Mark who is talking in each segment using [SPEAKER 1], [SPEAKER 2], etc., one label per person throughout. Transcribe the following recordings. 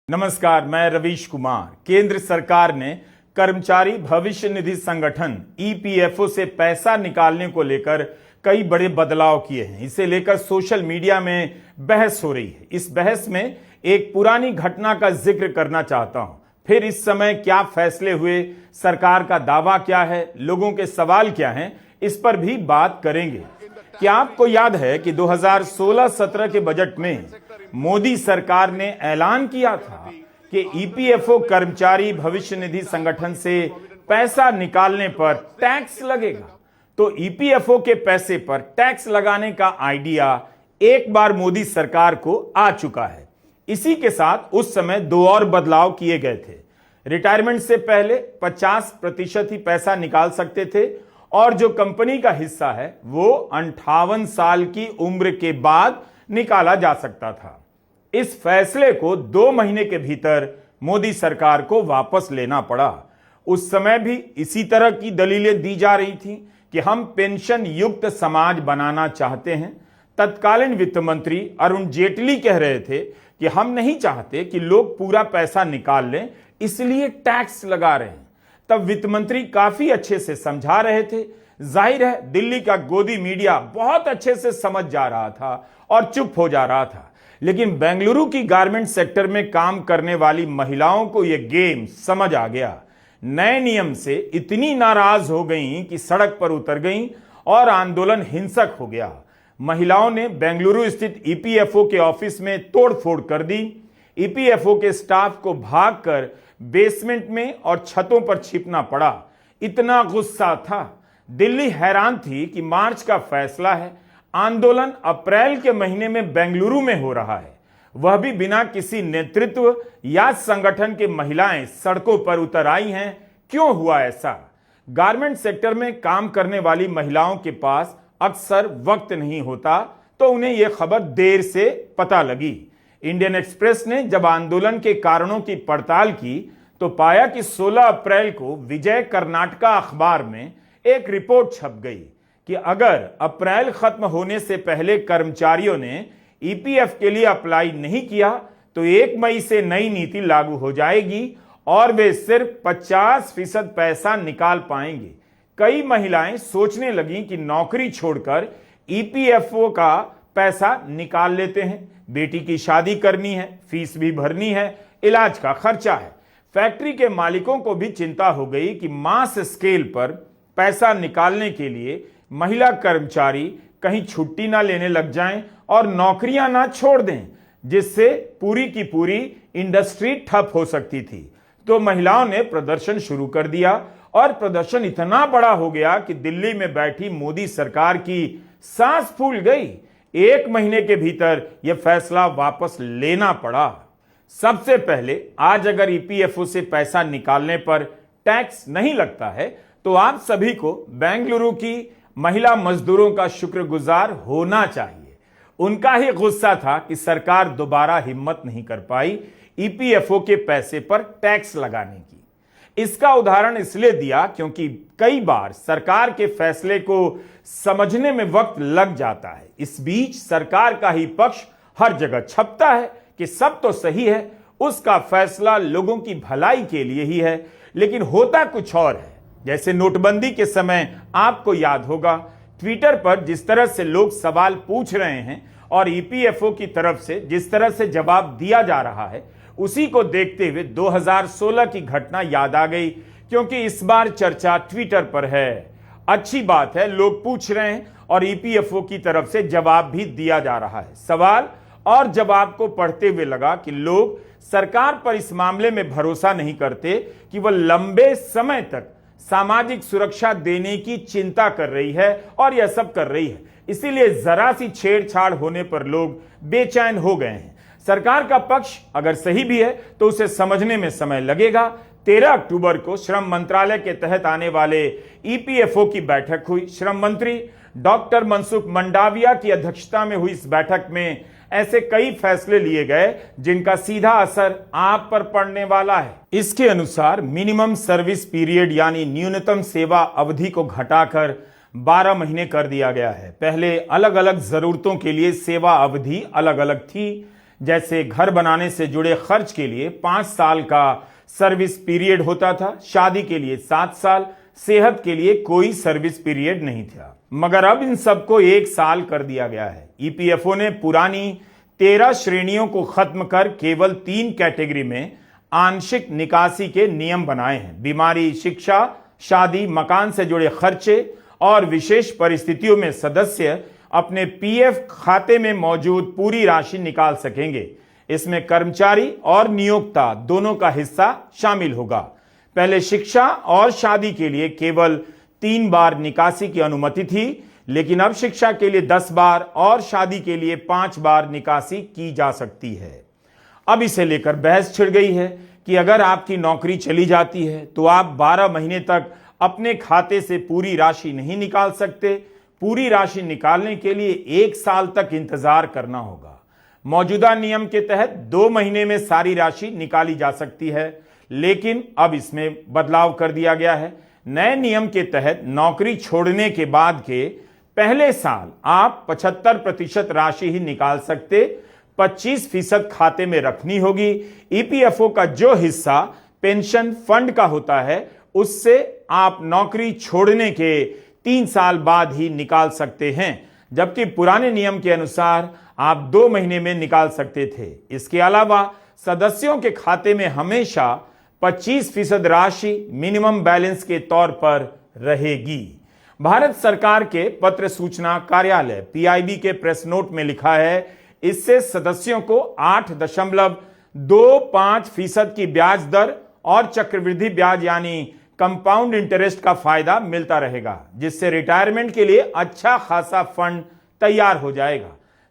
[SPEAKER 1] नमस्कार, मैं रवीश कुमार। केंद्र सरकार ने कर्मचारी भविष्य निधि संगठन ईपीएफओ से पैसा निकालने को लेकर कई बड़े बदलाव किए हैं। इसे लेकर सोशल मीडिया में बहस हो रही है। इस बहस में एक पुरानी घटना का जिक्र करना चाहता हूं। फिर इस समय क्या फैसले हुए, सरकार का दावा क्या है, लोगों के सवाल क्या हैं, इस पर भी बात करेंगे। क्या आपको याद है कि 2016-17 के बजट में मोदी सरकार ने ऐलान किया था कि ईपीएफओ कर्मचारी भविष्य निधि संगठन से पैसा निकालने पर टैक्स लगेगा। तो ईपीएफओ के पैसे पर टैक्स लगाने का आइडिया एक बार मोदी सरकार को आ चुका है। इसी के साथ उस समय दो और बदलाव किए गए थे। रिटायरमेंट से पहले 50% ही पैसा निकाल सकते थे और जो कंपनी का हिस्सा है वो 58 साल की उम्र के बाद निकाला जा सकता था। इस फैसले को 2 महीने के भीतर मोदी सरकार को वापस लेना पड़ा। उस समय भी इसी तरह की दलीलें दी जा रही थीं कि हम पेंशन युक्त समाज बनाना चाहते हैं। तत्कालीन वित्त मंत्री अरुण जेटली कह रहे थे कि हम नहीं चाहते कि लोग पूरा पैसा निकाल लें, इसलिए टैक्स लगा रहे हैं। तब वित्त मंत्री काफी अच्छे से समझा रहे थे। जाहिर है दिल्ली का गोदी मीडिया बहुत अच्छे से समझ जा रहा था और चुप हो जा रहा था। लेकिन बेंगलुरु की गारमेंट सेक्टर में काम करने वाली महिलाओं को यह गेम समझ आ गया। नए नियम से इतनी नाराज हो गईं कि सड़क पर उतर गईं और आंदोलन हिंसक हो गया। महिलाओं ने बेंगलुरु स्थित ईपीएफओ के ऑफिस में तोड़फोड़ कर दी। ईपीएफओ के स्टाफ को भागकर बेसमेंट में और छतों पर छिपना पड़ा। इतना गुस्सा था। दिल्ली हैरान थी कि मार्च का फैसला है, आंदोलन अप्रैल के महीने में बेंगलुरु में हो रहा है, वह भी बिना किसी नेतृत्व या संगठन के महिलाएं सड़कों पर उतर आई हैं। क्यों हुआ ऐसा? गारमेंट सेक्टर में काम करने वाली महिलाओं के पास अक्सर वक्त नहीं होता, तो उन्हें यह खबर देर से पता लगी। इंडियन एक्सप्रेस ने जब आंदोलन के कारणों की पड़ताल की तो पाया कि 16 अप्रैल को विजय कर्नाटका अखबार में एक रिपोर्ट छप गई कि अगर अप्रैल खत्म होने से पहले कर्मचारियों ने ईपीएफ के लिए अप्लाई नहीं किया तो 1 मई से नई नीति लागू हो जाएगी और वे सिर्फ 50% पैसा निकाल पाएंगे। कई महिलाएं सोचने लगीं कि नौकरी छोड़कर ईपीएफओ का पैसा निकाल लेते हैं। बेटी की शादी करनी है, फीस भी भरनी है, इलाज का खर्चा है। फैक्ट्री के मालिकों को भी चिंता हो गई कि मास स्केल पर पैसा निकालने के लिए महिला कर्मचारी कहीं छुट्टी ना लेने लग जाएं और नौकरियां ना छोड़ दें, जिससे पूरी की पूरी इंडस्ट्री ठप हो सकती थी। तो महिलाओं ने प्रदर्शन शुरू कर दिया और प्रदर्शन इतना बड़ा हो गया कि दिल्ली में बैठी मोदी सरकार की सांस फूल गई। 1 महीने के भीतर यह फैसला वापस लेना पड़ा। सबसे पहले आज अगर ईपीएफओ से पैसा निकालने पर टैक्स नहीं लगता है तो आप सभी को बेंगलुरु की महिला मजदूरों का शुक्रगुजार होना चाहिए। उनका ही गुस्सा था कि सरकार दोबारा हिम्मत नहीं कर पाई ईपीएफओ के पैसे पर टैक्स लगाने की। इसका उदाहरण इसलिए दिया क्योंकि कई बार सरकार के फैसले को समझने में वक्त लग जाता है। इस बीच सरकार का ही पक्ष हर जगह छपता है कि सब तो सही है, उसका फैसला लोगों की भलाई के लिए ही है, लेकिन होता कुछ और है। जैसे नोटबंदी के समय आपको याद होगा, ट्विटर पर जिस तरह से लोग सवाल पूछ रहे हैं और ईपीएफओ की तरफ से जिस तरह से जवाब दिया जा रहा है, उसी को देखते हुए 2016 की घटना याद आ गई, क्योंकि इस बार चर्चा ट्विटर पर है। अच्छी बात है, लोग पूछ रहे हैं और ईपीएफओ की तरफ से जवाब भी दिया जा रहा है। सवाल और जवाब को पढ़ते हुए लगा कि लोग सरकार पर इस मामले में भरोसा नहीं करते कि वह लंबे समय तक सामाजिक सुरक्षा देने की चिंता कर रही है और यह सब कर रही है। इसीलिए जरा सी छेड़छाड़ होने पर लोग बेचैन हो गए हैं। सरकार का पक्ष अगर सही भी है तो उसे समझने में समय लगेगा। 13 अक्टूबर को श्रम मंत्रालय के तहत आने वाले ईपीएफओ की बैठक हुई। श्रम मंत्री डॉक्टर मनसुख मंडाविया की अध्यक्षता में हुई इस बैठक में ऐसे कई फैसले लिए गए जिनका सीधा असर आप पर पड़ने वाला है। इसके अनुसार मिनिमम सर्विस पीरियड यानी न्यूनतम सेवा अवधि को घटाकर 12 महीने कर दिया गया है। पहले अलग अलग जरूरतों के लिए सेवा अवधि अलग अलग थी। जैसे घर बनाने से जुड़े खर्च के लिए 5 साल का सर्विस पीरियड होता था, शादी के लिए 7 साल, सेहत के लिए कोई सर्विस पीरियड नहीं था। मगर अब इन सबको 1 साल कर दिया गया है। ईपीएफओ ने पुरानी 13 श्रेणियों को खत्म कर केवल 3 कैटेगरी में आंशिक निकासी के नियम बनाए हैं। बीमारी, शिक्षा, शादी, मकान से जुड़े खर्चे और विशेष परिस्थितियों में सदस्य अपने पीएफ खाते में मौजूद पूरी राशि निकाल सकेंगे। इसमें कर्मचारी और नियोक्ता दोनों का हिस्सा शामिल होगा। पहले शिक्षा और शादी के लिए केवल 3 बार निकासी की अनुमति थी, लेकिन अब शिक्षा के लिए 10 बार और शादी के लिए 5 बार निकासी की जा सकती है। अब इसे लेकर बहस छिड़ गई है कि अगर आपकी नौकरी चली जाती है तो आप 12 महीने तक अपने खाते से पूरी राशि नहीं निकाल सकते। पूरी राशि निकालने के लिए 1 साल तक इंतजार करना होगा। मौजूदा नियम के तहत 2 महीने में सारी राशि निकाली जा सकती है, लेकिन अब इसमें बदलाव कर दिया गया है। नए नियम के तहत नौकरी छोड़ने के बाद के पहले साल आप 75% राशि ही निकाल सकते, 25% खाते में रखनी होगी। ईपीएफओ का जो हिस्सा पेंशन फंड का होता है उससे आप नौकरी छोड़ने के 3 साल बाद ही निकाल सकते हैं, जबकि पुराने नियम के अनुसार आप 2 महीने में निकाल सकते थे। इसके अलावा सदस्यों के खाते में हमेशा 25% राशि मिनिमम बैलेंस के तौर पर रहेगी। भारत सरकार के पत्र सूचना कार्यालय पीआईबी के प्रेस नोट में लिखा है, इससे सदस्यों को 8.25% की ब्याज दर और चक्रवृद्धि ब्याज यानी कंपाउंड इंटरेस्ट का फायदा मिलता रहेगा, जिससे रिटायरमेंट के लिए अच्छा खासा फंड तैयार हो जाएगा।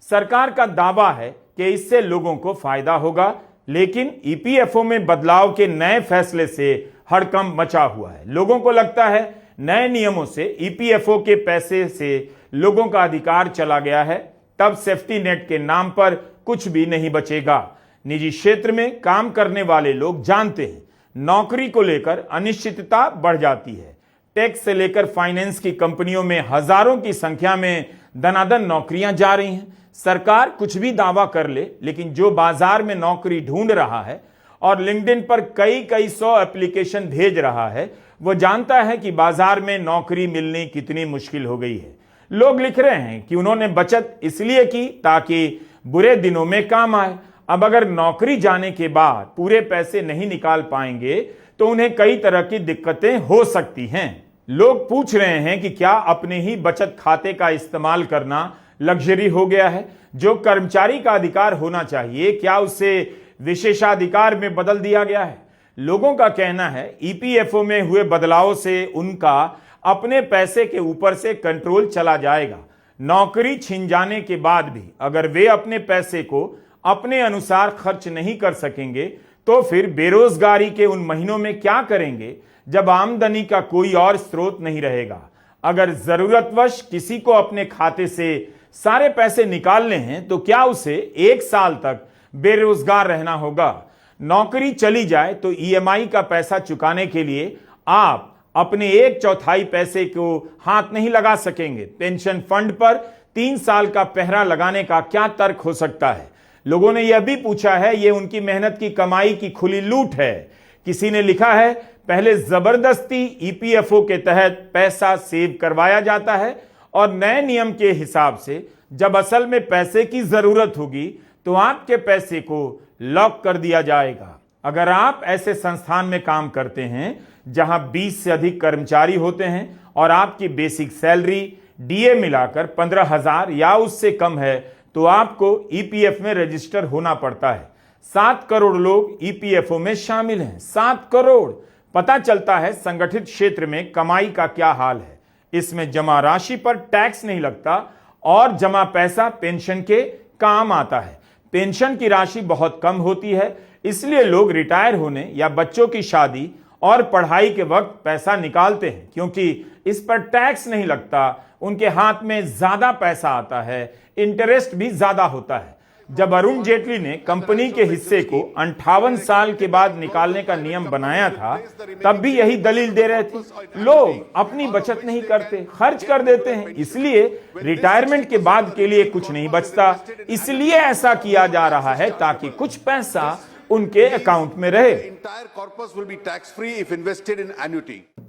[SPEAKER 1] सरकार का दावा है कि इससे लोगों को फायदा होगा, लेकिन ईपीएफओ में बदलाव के नए फैसले से हड़कंप मचा हुआ है। लोगों को लगता है नए नियमों से ईपीएफओ के पैसे से लोगों का अधिकार चला गया है, तब सेफ्टी नेट के नाम पर कुछ भी नहीं बचेगा। निजी क्षेत्र में काम करने वाले लोग जानते हैं, नौकरी को लेकर अनिश्चितता बढ़ जाती है। टैक्स से लेकर फाइनेंस की कंपनियों में हजारों की संख्या में दनादन नौकरियां जा रही हैं। सरकार कुछ भी दावा कर ले, लेकिन जो बाजार में नौकरी ढूंढ रहा है और लिंक्डइन पर कई 100 एप्लीकेशन भेज रहा है, वो जानता है कि बाजार में नौकरी मिलनी कितनी मुश्किल हो गई है। लोग लिख रहे हैं कि उन्होंने बचत इसलिए की ताकि बुरे दिनों में काम आए। अब अगर नौकरी जाने के बाद पूरे पैसे नहीं निकाल पाएंगे तो उन्हें कई तरह की दिक्कतें हो सकती हैं। लोग पूछ रहे हैं कि क्या अपने ही बचत खाते का इस्तेमाल करना लग्जरी हो गया है? जो कर्मचारी का अधिकार होना चाहिए, क्या उसे विशेषाधिकार में बदल दिया गया है? लोगों का कहना है ईपीएफओ में हुए बदलाव से उनका अपने पैसे के ऊपर से कंट्रोल चला जाएगा। नौकरी छिन जाने के बाद भी अगर वे अपने पैसे को अपने अनुसार खर्च नहीं कर सकेंगे तो फिर बेरोजगारी के उन महीनों में क्या करेंगे जब आमदनी का कोई और स्रोत नहीं रहेगा? अगर जरूरतवश किसी को अपने खाते से सारे पैसे निकालने हैं तो क्या उसे 1 साल तक बेरोजगार रहना होगा? नौकरी चली जाए तो ईएमआई का पैसा चुकाने के लिए आप अपने 1/4 पैसे को हाथ नहीं लगा सकेंगे। पेंशन फंड पर 3 साल का पहरा लगाने का क्या तर्क हो सकता है? लोगों ने यह भी पूछा है, यह उनकी मेहनत की कमाई की खुली लूट है। किसी ने लिखा है, पहले जबरदस्ती ईपीएफओ के तहत पैसा सेव करवाया जाता है और नए नियम के हिसाब से जब असल में पैसे की जरूरत होगी तो आपके पैसे को लॉक कर दिया जाएगा। अगर आप ऐसे संस्थान में काम करते हैं जहां 20 से अधिक कर्मचारी होते हैं और आपकी बेसिक सैलरी डीए मिलाकर 15,000 या उससे कम है तो आपको ईपीएफ में रजिस्टर होना पड़ता है। 7 करोड़ लोग ईपीएफओ में शामिल हैं। 7 करोड़। पता चलता है संगठित क्षेत्र में कमाई का क्या हाल है। इसमें जमा राशि पर टैक्स नहीं लगता और जमा पैसा पेंशन के काम आता है। पेंशन की राशि बहुत कम होती है, इसलिए लोग रिटायर होने या बच्चों की शादी और पढ़ाई के वक्त पैसा निकालते हैं, क्योंकि इस पर टैक्स नहीं लगता। उनके हाथ में ज्यादा पैसा आता है, इंटरेस्ट भी ज्यादा होता है। जब अरुण जेटली ने कंपनी के हिस्से को 58 साल के बाद निकालने का नियम बनाया था, तब भी यही दलील दे रहे थे। लोग अपनी बचत नहीं करते, खर्च कर देते हैं, इसलिए रिटायरमेंट के बाद के लिए कुछ नहीं बचता। इसलिए ऐसा किया जा रहा है ताकि कुछ पैसा उनके अकाउंट में रहे।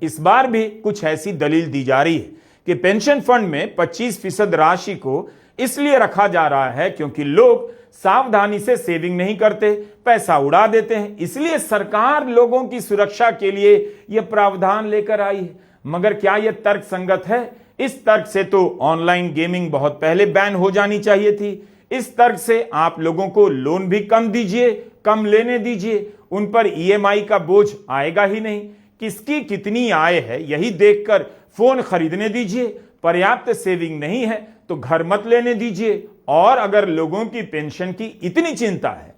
[SPEAKER 1] इस बार भी कुछ ऐसी दलील दी जा रही है कि पेंशन फंड में 25% राशि को इसलिए रखा जा रहा है क्योंकि लोग सावधानी से सेविंग नहीं करते, पैसा उड़ा देते हैं, इसलिए सरकार लोगों की सुरक्षा के लिए यह प्रावधान लेकर आई है। मगर क्या यह तर्क संगत है? इस तर्क से तो ऑनलाइन गेमिंग बहुत पहले बैन हो जानी चाहिए थी। इस तर्क से आप लोगों को लोन भी कम दीजिए, कम लेने दीजिए, उन पर ईएमआई का बोझ आएगा ही नहीं। किसकी कितनी आय है यही देखकर फोन खरीदने दीजिए। पर्याप्त सेविंग नहीं है तो घर मत लेने दीजिए। और अगर लोगों की पेंशन की इतनी चिंता है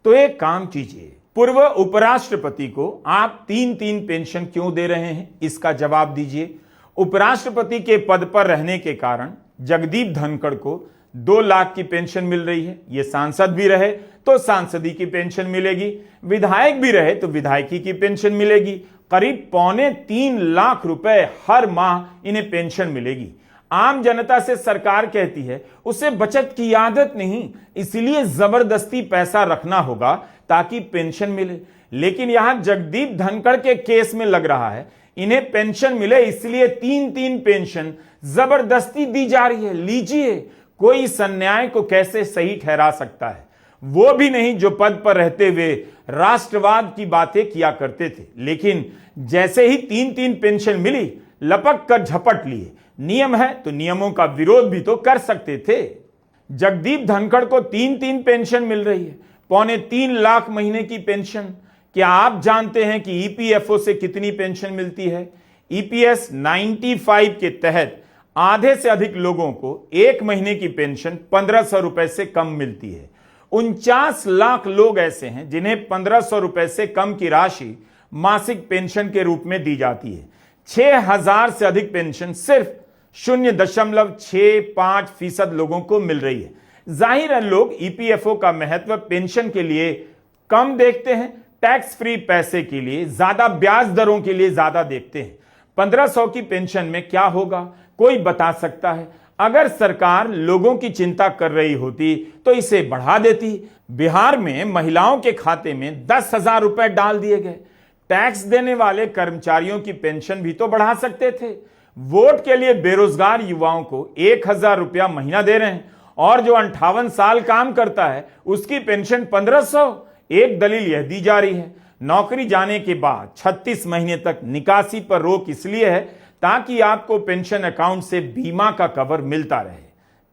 [SPEAKER 1] तो एक काम कीजिए, पूर्व उपराष्ट्रपति को आप 3-3 पेंशन क्यों दे रहे हैं, इसका जवाब दीजिए। उपराष्ट्रपति के पद पर रहने के कारण जगदीप धनखड़ को 2 लाख की पेंशन मिल रही है। ये सांसद भी रहे तो सांसदी की पेंशन मिलेगी, विधायक भी रहे तो विधायकी की पेंशन मिलेगी। करीब 2.25 लाख रुपए हर माह इन्हें पेंशन मिलेगी। आम जनता से सरकार कहती है उसे बचत की आदत नहीं, इसलिए जबरदस्ती पैसा रखना होगा ताकि पेंशन मिले। लेकिन यहां जगदीप धनखड़ के केस में लग रहा है इन्हें पेंशन मिले इसलिए 3-3 पेंशन जबरदस्ती दी जा रही है। लीजिए, कोई इस अन्याय को कैसे सही ठहरा सकता है? वो भी नहीं जो पद पर रहते हुए राष्ट्रवाद की बातें किया करते थे, लेकिन जैसे ही 3-3 पेंशन मिली लपक कर झपट लिए। नियम है तो नियमों का विरोध भी तो कर सकते थे। जगदीप धनखड़ को 3-3 पेंशन मिल रही है, 2.25 लाख महीने की पेंशन। क्या आप जानते हैं कि ईपीएफओ से कितनी पेंशन मिलती है? ईपीएस 95 के तहत आधे से अधिक लोगों को एक महीने की पेंशन 1500 रुपए से कम मिलती है। 49 लाख लोग ऐसे हैं जिन्हें 1500 रुपए से कम की राशि मासिक पेंशन के रूप में दी जाती है। 6000 से अधिक पेंशन सिर्फ 0.65% लोगों को मिल रही है। जाहिर है लोग ईपीएफओ का महत्व पेंशन के लिए कम देखते हैं, टैक्स फ्री पैसे के लिए ज्यादा, ब्याज दरों के लिए ज्यादा देखते हैं। 1500 की पेंशन में क्या होगा, कोई बता सकता है? अगर सरकार लोगों की चिंता कर रही होती तो इसे बढ़ा देती। बिहार में महिलाओं के खाते में 10,000 रुपए डाल दिए गए। टैक्स देने वाले कर्मचारियों की पेंशन भी तो बढ़ा सकते थे। वोट के लिए बेरोजगार युवाओं को 1,000 रुपया महीना दे रहे हैं और जो 58 साल काम करता है उसकी पेंशन 1500। एक दलील यह दी जा रही है नौकरी जाने के बाद 36 महीने तक निकासी पर रोक इसलिए है ताकि आपको पेंशन अकाउंट से बीमा का कवर मिलता रहे।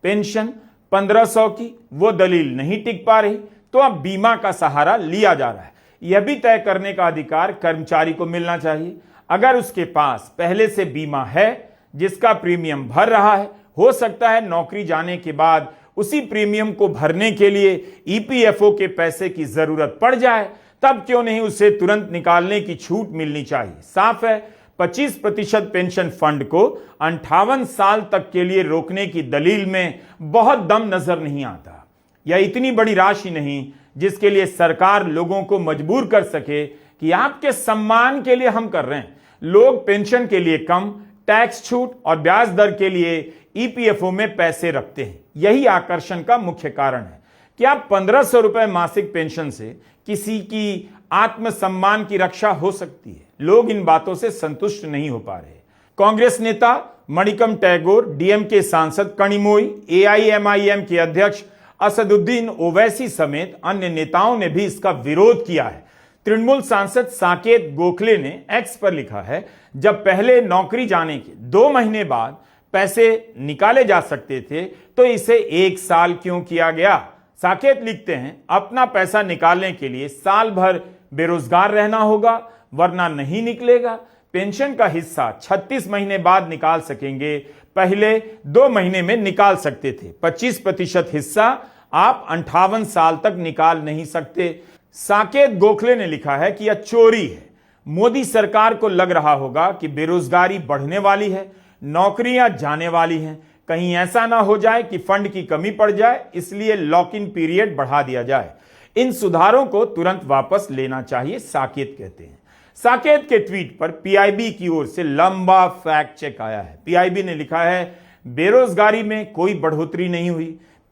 [SPEAKER 1] पेंशन 1500 की वो दलील नहीं टिक पा रही तो अब बीमा का सहारा लिया जा रहा है। यह भी तय करने का अधिकार कर्मचारी को मिलना चाहिए। अगर उसके पास पहले से बीमा है जिसका प्रीमियम भर रहा है, हो सकता है नौकरी जाने के बाद उसी प्रीमियम को भरने के लिए ईपीएफओ के पैसे की जरूरत पड़ जाए, तब क्यों नहीं उसे तुरंत निकालने की छूट मिलनी चाहिए। साफ है 25% पेंशन फंड को 58 साल तक के लिए रोकने की दलील में बहुत दम नजर नहीं आता। यह इतनी बड़ी राशि नहीं जिसके लिए सरकार लोगों को मजबूर कर सके कि आपके सम्मान के लिए हम कर रहे हैं। लोग पेंशन के लिए कम, टैक्स छूट और ब्याज दर के लिए ईपीएफओ में पैसे रखते हैं। यही आकर्षण का मुख्य कारण है कि आप 1500 रुपए मासिक पेंशन से किसी की आत्मसम्मान की रक्षा हो सकती है। लोग इन बातों से संतुष्ट नहीं हो पा रहे। कांग्रेस नेता मणिकम टैगोर, डीएमके सांसद कनिमोई, एआईएमआईएम के अध्यक्ष असदुद्दीन ओवैसी समेत अन्य नेताओं ने भी इसका विरोध किया है। तृणमूल सांसद साकेत गोखले ने एक्स पर लिखा है, जब पहले नौकरी जाने के 2 महीने बाद पैसे निकाले जा सकते थे तो इसे 1 साल क्यों किया गया। साकेत लिखते हैं, अपना पैसा निकालने के लिए साल भर बेरोजगार रहना होगा वरना नहीं निकलेगा। पेंशन का हिस्सा 36 महीने बाद निकाल सकेंगे, पहले 2 महीने में निकाल सकते थे। 25% हिस्सा आप 58 साल तक निकाल नहीं सकते। साकेत गोखले ने लिखा है कि यह चोरी है। मोदी सरकार को लग रहा होगा कि बेरोजगारी बढ़ने वाली है, नौकरियां जाने वाली हैं, कहीं ऐसा ना हो जाए कि फंड की कमी पड़ जाए, इसलिए लॉक इन पीरियड बढ़ा दिया जाए। इन सुधारों को तुरंत वापस लेना चाहिए, साकेत कहते हैं। साकेत के ट्वीट पर पीआईबी की ओर से लंबा फैक्ट चेक आया है। पीआईबी ने लिखा है, बेरोजगारी में कोई बढ़ोतरी नहीं हुई।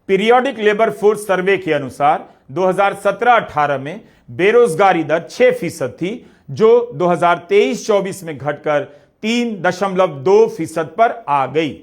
[SPEAKER 1] पीरियोडिक लेबर फोर्स सर्वे के अनुसार 2017-18 में बेरोजगारी दर 6% थी, जो 2023-24 में घटकर 3.2% पर आ गई।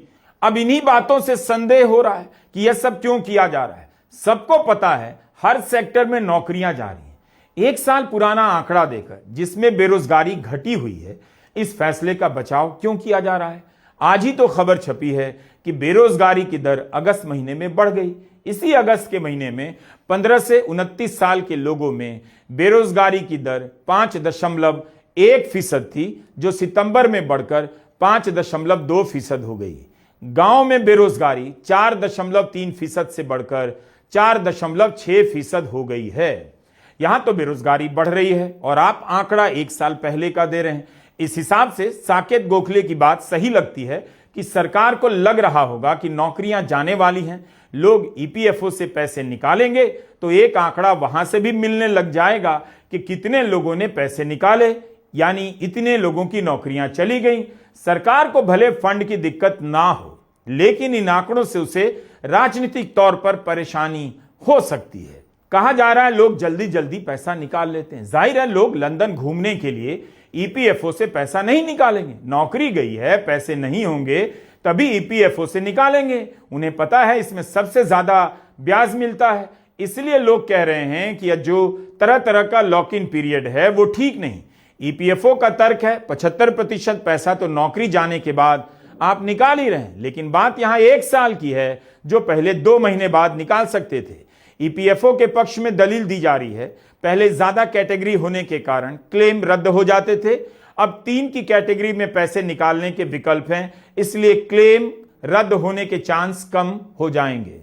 [SPEAKER 1] अब इन्हीं बातों से संदेह हो रहा है कि यह सब क्यों किया जा रहा है। सबको पता है हर सेक्टर में नौकरियां जा रही हैं। 1 साल पुराना आंकड़ा देकर जिसमें बेरोजगारी घटी हुई है, इस फैसले का बचाव क्यों किया जा रहा है? आज ही तो खबर छपी है कि बेरोजगारी की दर अगस्त महीने में बढ़ गई। इसी अगस्त के महीने में 15 से 29 साल के लोगों में बेरोजगारी की दर 5.1% थी, जो सितंबर में बढ़कर 5.2% हो गई। गांव में बेरोजगारी 4.3% से बढ़कर 4.6% हो गई है। यहां तो बेरोजगारी बढ़ रही है और आप आंकड़ा 1 साल पहले का दे रहे हैं। इस हिसाब से साकेत गोखले की बात सही लगती है कि सरकार को लग रहा होगा कि नौकरियां जाने वाली हैं, लोग ईपीएफओ से पैसे निकालेंगे तो एक आंकड़ा वहां से भी मिलने लग जाएगा कि कितने लोगों ने पैसे निकाले, यानी इतने लोगों की नौकरियां चली गई। सरकार को भले फंड की दिक्कत ना हो, लेकिन इन आंकड़ों से उसे राजनीतिक तौर पर परेशानी हो सकती है। कहा जा रहा है लोग जल्दी जल्दी पैसा निकाल लेते हैं। जाहिर है लोग लंदन घूमने के लिए ईपीएफओ से पैसा नहीं निकालेंगे। नौकरी गई है, पैसे नहीं होंगे तभी ईपीएफओ से निकालेंगे। उन्हें पता है इसमें सबसे ज्यादा ब्याज मिलता है। इसलिए लोग कह रहे हैं कि जो तरह तरह का लॉक इन पीरियड है वो ठीक नहीं। ईपीएफओ का तर्क है 75% पैसा तो नौकरी जाने के बाद आप निकाल ही रहे हैं, लेकिन बात यहां 1 साल की है, जो पहले 2 महीने बाद निकाल सकते थे। ईपीएफओ के पक्ष में दलील दी जा रही है, पहले ज्यादा कैटेगरी होने के कारण क्लेम रद्द हो जाते थे, अब 3 की कैटेगरी में पैसे निकालने के विकल्प हैं, इसलिए क्लेम रद्द होने के चांस कम हो जाएंगे।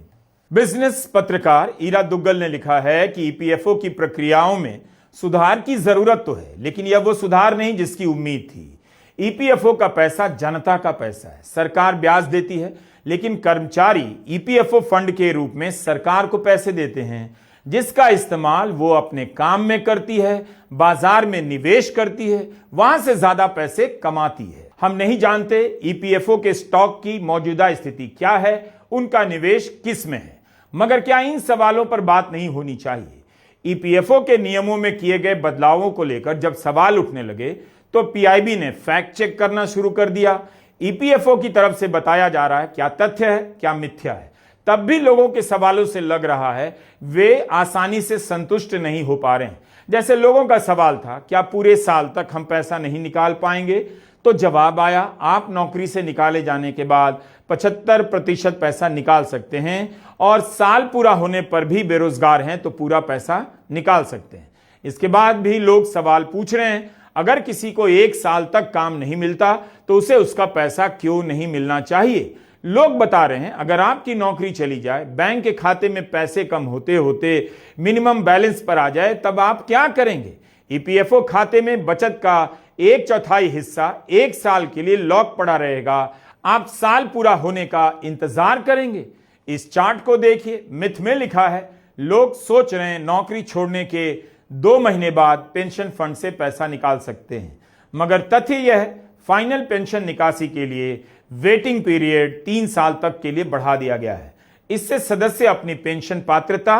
[SPEAKER 1] बिजनेस पत्रकार ईरा दुग्गल ने लिखा है कि ईपीएफओ की प्रक्रियाओं में सुधार की जरूरत तो है, लेकिन यह वो सुधार नहीं जिसकी उम्मीद थी। ईपीएफओ का पैसा जनता का पैसा है, सरकार ब्याज देती है, लेकिन कर्मचारी ईपीएफओ फंड के रूप में सरकार को पैसे देते हैं, जिसका इस्तेमाल वो अपने काम में करती है, बाजार में निवेश करती है, वहां से ज्यादा पैसे कमाती है। हम नहीं जानते ईपीएफओ के स्टॉक की मौजूदा स्थिति क्या है, उनका निवेश किस में है, मगर क्या इन सवालों पर बात नहीं होनी चाहिए? ईपीएफओ के नियमों में किए गए बदलावों को लेकर जब सवाल उठने लगे तो पीआईबी ने फैक्ट चेक करना शुरू कर दिया। ईपीएफओ की तरफ से बताया जा रहा है क्या तथ्य है क्या मिथ्या है। तब भी लोगों के सवालों से लग रहा है वे आसानी से संतुष्ट नहीं हो पा रहे हैं। जैसे लोगों का सवाल था क्या पूरे साल तक हम पैसा नहीं निकाल पाएंगे, तो जवाब आया आप नौकरी से निकाले जाने के बाद 75% पैसा निकाल सकते हैं और साल पूरा होने पर भी बेरोजगार हैं तो पूरा पैसा निकाल सकते हैं। इसके बाद भी लोग सवाल पूछ रहे हैं अगर किसी को 1 साल तक काम नहीं मिलता तो उसे उसका पैसा क्यों नहीं मिलना चाहिए। लोग बता रहे हैं अगर आपकी नौकरी चली जाए, बैंक के खाते में पैसे कम होते होते मिनिमम बैलेंस पर आ जाए, तब आप क्या करेंगे? ईपीएफओ खाते में बचत का 1/4 हिस्सा 1 साल के लिए लॉक पड़ा रहेगा। आप साल पूरा होने का इंतजार करेंगे? इस चार्ट को देखिए, मिथ में लिखा है लोग सोच रहे हैं नौकरी छोड़ने के 2 महीने बाद पेंशन फंड से पैसा निकाल सकते हैं, मगर तथ्य यह है फाइनल पेंशन निकासी के लिए वेटिंग पीरियड 3 साल तक के लिए बढ़ा दिया गया है। इससे सदस्य अपनी पेंशन पात्रता,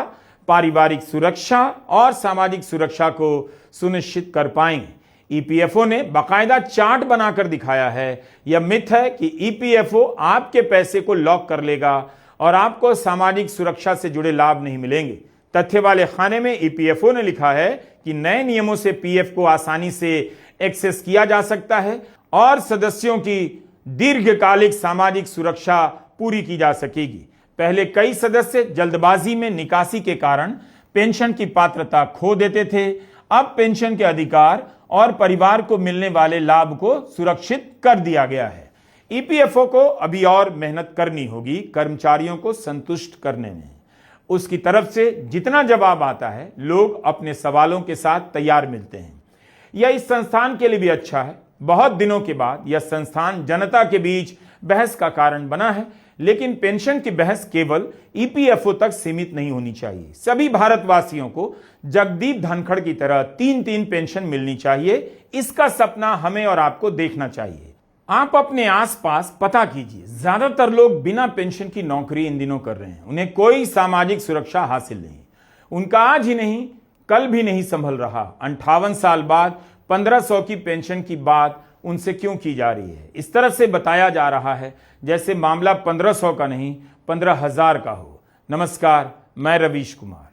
[SPEAKER 1] पारिवारिक सुरक्षा और सामाजिक सुरक्षा को सुनिश्चित कर पाएंगे। ईपीएफओ ने बाकायदा चार्ट बनाकर दिखाया है। यह मिथ है कि ईपीएफओ आपके पैसे को लॉक कर लेगा और आपको सामाजिक सुरक्षा से जुड़े लाभ नहीं मिलेंगे। तथ्य वाले खाने में ईपीएफओ ने लिखा है कि नए नियमों से पीएफ को आसानी से एक्सेस किया जा सकता है और सदस्यों की दीर्घकालिक सामाजिक सुरक्षा पूरी की जा सकेगी। पहले कई सदस्य जल्दबाजी में निकासी के कारण पेंशन की पात्रता खो देते थे। अब पेंशन के अधिकार और परिवार को मिलने वाले लाभ को सुरक्षित कर दिया गया है। ईपीएफओ को अभी और मेहनत करनी होगी कर्मचारियों को संतुष्ट करने में। उसकी तरफ से जितना जवाब आता है लोग अपने सवालों के साथ तैयार मिलते हैं। यह इस संस्थान के लिए भी अच्छा है। बहुत दिनों के बाद यह संस्थान जनता के बीच बहस का कारण बना है, लेकिन पेंशन की बहस केवल ईपीएफओ तक सीमित नहीं होनी चाहिए। सभी भारतवासियों को जगदीप धनखड़ की तरह 3-3 पेंशन मिलनी चाहिए। इसका सपना हमें और आपको देखना चाहिए। आप अपने आसपास पता कीजिए, ज्यादातर लोग बिना पेंशन की नौकरी इन दिनों कर रहे हैं। उन्हें कोई सामाजिक सुरक्षा हासिल नहीं। उनका आज ही नहीं कल भी नहीं संभल रहा। 58 साल बाद 1500 की पेंशन की बात उनसे क्यों की जा रही है? इस तरह से बताया जा रहा है जैसे मामला 1500 का नहीं 15,000 का हो। नमस्कार, मैं रवीश कुमार।